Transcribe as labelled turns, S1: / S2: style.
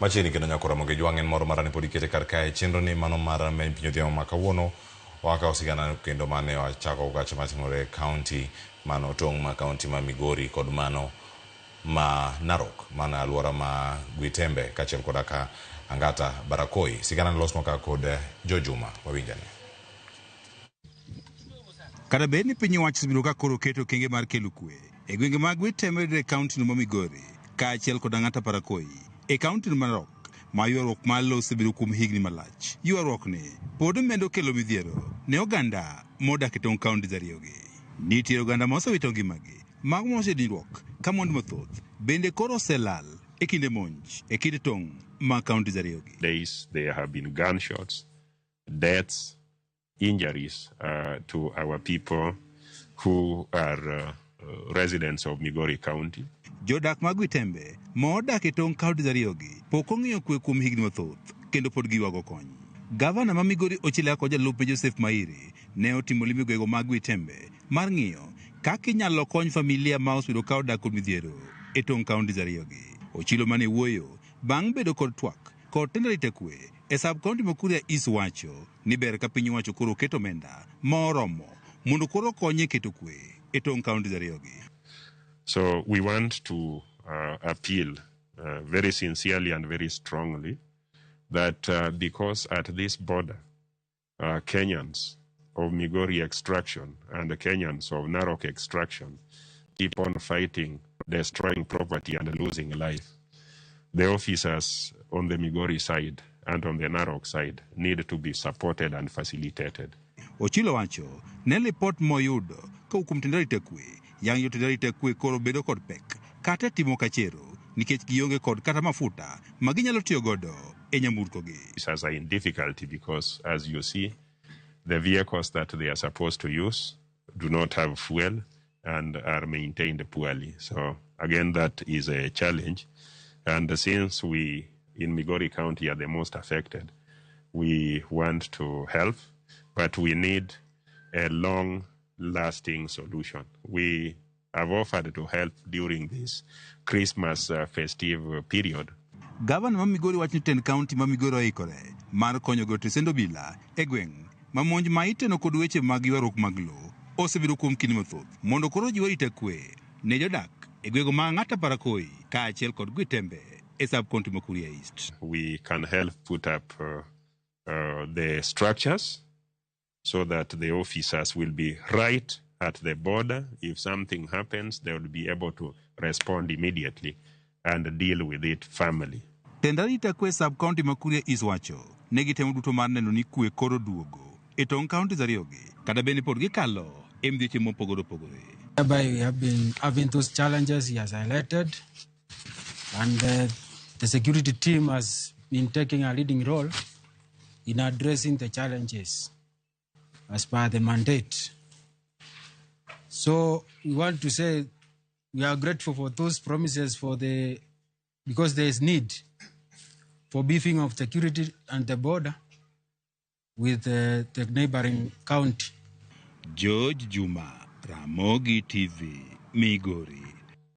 S1: Machiegni kendo nyako Ramogi jwang'en moro marane pod ikete kar kae chenro ni mano mar men pinyo dhiamo ma kawuono waka osigana kendo mane wachako gache matimore kaunti mano tong' ma kaunti ma Migori kod mano ma Narok mana alwora ma Gwitembe kachiel koda ka Angata Barakoi sigana losno ka kod Jojuma wawinjane.
S2: Kada bed ni piny owacho osebiro ka koro keto kenge mar kelo kwe e gwenge mag Gwitembe e kaunti no ma Migori kaachiel kod Angata Barakoi e kaunti no ma Narok ma ywaruok malo osebiro kuom higni malach. Ywaruok ni pod medo kelo midhiero ne oganda modak e tong' kaunti ariyogi. Nitie oganda mosewito ngimagi mag mosedinruok ka mond mathoth bende koro oselal e kinde monj e kinde tong' ma kaunti ariyogi.
S3: There have been gunshots, deaths, injuries to our people who are residents of Migori County.
S2: Jodak mag Gwitembe modak e tong' kaunti ariyogi pok ong'iyo kwe kuom higni mathoth kendo pod giwago kony. Gavana ma Migori Ochila kod jalupe Joseph Mairi ne otimo limo gwego mag Gwitembe mar ng'iyo kaka inyalo kony familia ma osebedo ka odak kod midhiero e tong' kaunti ariyogi. Ochilo mane wuoyo bang' bedo kod twak kod tend arita kwe e sab kaunti ma Kuria East wacho ni ber ka piny owacho koro keto omenda moromo mondo koro konye keto kwe e tong' kaunti ariyogi.
S3: So we want to appeal very sincerely and very strongly that because at this border, Kenyans of Migori extraction and the Kenyans of Narok extraction keep on fighting, destroying property and losing life. The officers on the Migori side and on the Narok side need to be supported and facilitated.
S2: Ochilo wacho ne lipot moyudo ka hukum tend arita kwe yang yo tend arita kwe koro bedo kod pek kata timo kachero nikech gionge kod kata mafuta ma ginyalo tiyo godo e nyamburkogi.
S3: This are in difficulty because, as you see, the vehicles that they are supposed to use do not have fuel and are maintained poorly. So again, that is a challenge. And since we in Migori County are the most affected, we want to help, but we need a long-lasting solution. We have offered to help during this Christmas festive period.
S2: Gavana ma Migori wacho ni tend kaunti ma Migori oikore mar konyo gote sendo bila e gweng' ma monj ma iteno kod weche mag ywaruok mag lo osebedo kuom kinde mathoth mondo koro jiw arita kwe ne jodak e gwego ma Angata Barakoi kaachiel kod Gwitembe e sab kaunti ma Kuria East.
S3: We can help put up the structures so that the officers will be right at the border. If something happens, they will be able to respond immediately and deal with it firmly.
S2: Tend arita kwe sab kaunti ma Kuria East wacho ne gitemo duto mar neno ni kwe koro duogo e tong' kaunti ariyogi kada bende pod gikalo e midhieche mopogore opogore.
S4: We have been having those challenges he has highlighted, and the security team has been taking a leading role in addressing the challenges as per the mandate. So we want to say we are grateful for those promises because there is need for beefing of security and the border with the neighboring county.
S2: George Juma, Ramogi TV, Migori.